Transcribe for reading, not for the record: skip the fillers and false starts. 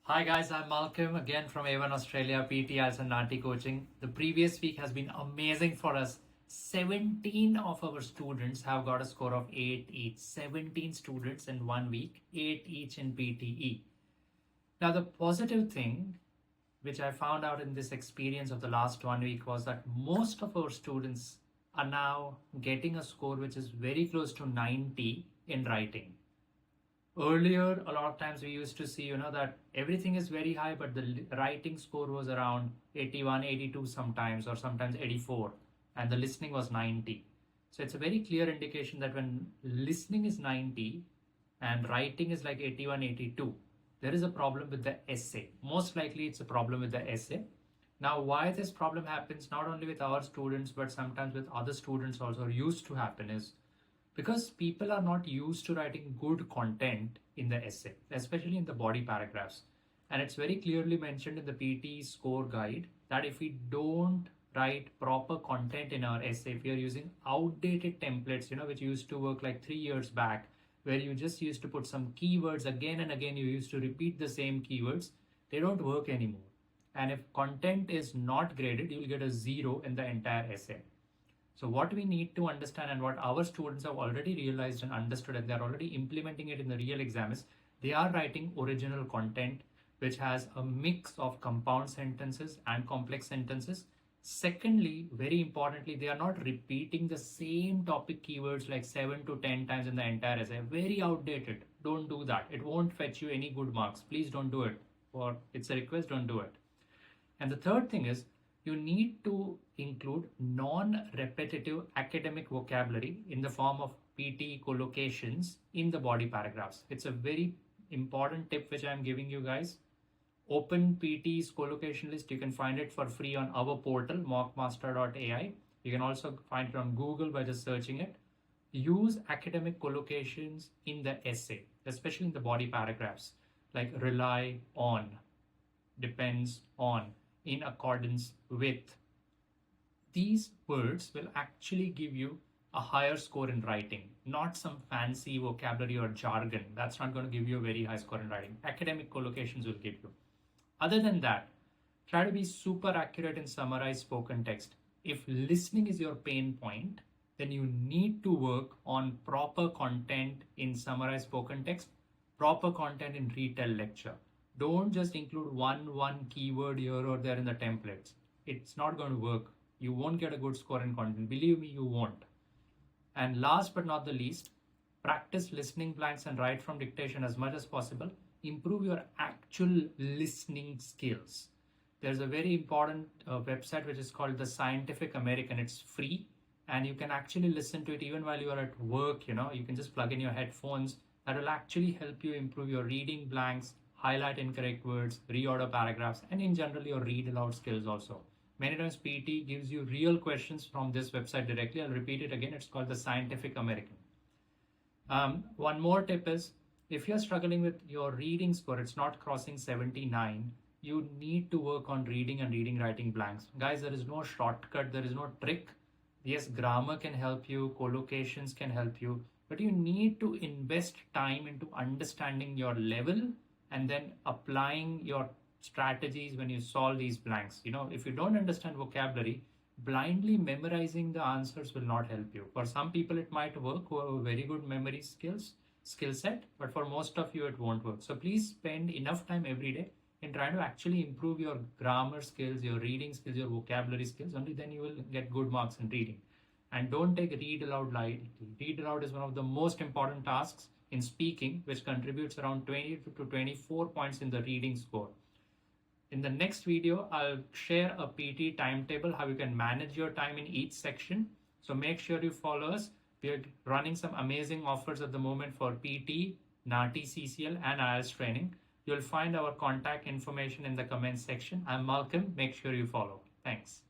Hi guys, I'm Malcolm again from A1 Australia PTE and Nati Coaching. The previous week has been amazing for us. 17 of our students have got a score of 8 each. 17 students in 1 week, 8 each in PTE. Now the positive thing which I found out in this experience of the last 1 week was that most of our students are now getting a score which is very close to 90 in writing. Earlier, a lot of times we used to see, that everything is very high, but the writing score was around 81, 82 sometimes, or sometimes 84, and the listening was 90. So it's a very clear indication that when listening is 90 and writing is like 81, 82, there is a problem with the essay. Most likely it's a problem with the essay. Now, why this problem happens not only with our students, but sometimes with other students also, or used to happen, is because people are not used to writing good content in the essay, especially in the body paragraphs. And it's very clearly mentioned in the PT score guide that if we don't write proper content in our essay, if we are using outdated templates, which used to work like 3 years back, where you just used to put some keywords again and again, you used to repeat the same keywords, they don't work anymore. And if content is not graded, you'll get a 0 in the entire essay. So what we need to understand, and what our students have already realized and understood, and they're already implementing it in the real exam, is they are writing original content which has a mix of compound sentences and complex sentences. Secondly, very importantly, they are not repeating the same topic keywords like 7 to 10 times in the entire essay. Very outdated. Don't do that. It won't fetch you any good marks. Please don't do it. Or it's a request, don't do it. And the third thing is, you need to include non-repetitive academic vocabulary in the form of PTE collocations in the body paragraphs. It's a very important tip which I'm giving you guys. Open PTE's collocation list. You can find it for free on our portal, mockmaster.ai. You can also find it on Google by just searching it. Use academic collocations in the essay, especially in the body paragraphs, like rely on, depends on, in accordance with. These words will actually give you a higher score in writing, not some fancy vocabulary or jargon. That's not going to give you a very high score in writing. Academic collocations will give you. Other than that, try to be super accurate in summarized spoken text. If listening is your pain point, then you need to work on proper content in summarized spoken text, proper content in retell lecture. Don't just include one keyword here or there in the templates. It's not going to work. You won't get a good score in content. Believe me, you won't. And last but not the least, practice listening blanks and write from dictation as much as possible. Improve your actual listening skills. There's a very important website which is called The Scientific American. It's free and you can actually listen to it even while you are at work. You can just plug in your headphones. That will actually help you improve your reading blanks, highlight incorrect words, reorder paragraphs, and in general your read aloud skills also. Many times PT gives you real questions from this website directly. I'll repeat it again. It's called The Scientific American. One more tip is, if you're struggling with your reading score, it's not crossing 79, you need to work on reading and reading writing blanks. Guys, there is no shortcut, there is no trick. Yes, grammar can help you, collocations can help you, but you need to invest time into understanding your level and then applying your strategies when you solve these blanks. If you don't understand vocabulary, blindly memorizing the answers will not help you. For some people it might work who have a very good memory skill set, but for most of you it won't work. So please spend enough time every day in trying to actually improve your grammar skills, your reading skills, your vocabulary skills. Only then you will get good marks in reading. And don't take read aloud lightly. Read aloud is one of the most important tasks in speaking, which contributes around 20 to 24 points in the reading score. In the next video, I'll share a PT timetable, how you can manage your time in each section. So make sure you follow us. We are running some amazing offers at the moment for PT, NATI, CCL, and IELTS training. You'll find our contact information in the comments section. I'm Malcolm. Make sure you follow. Thanks.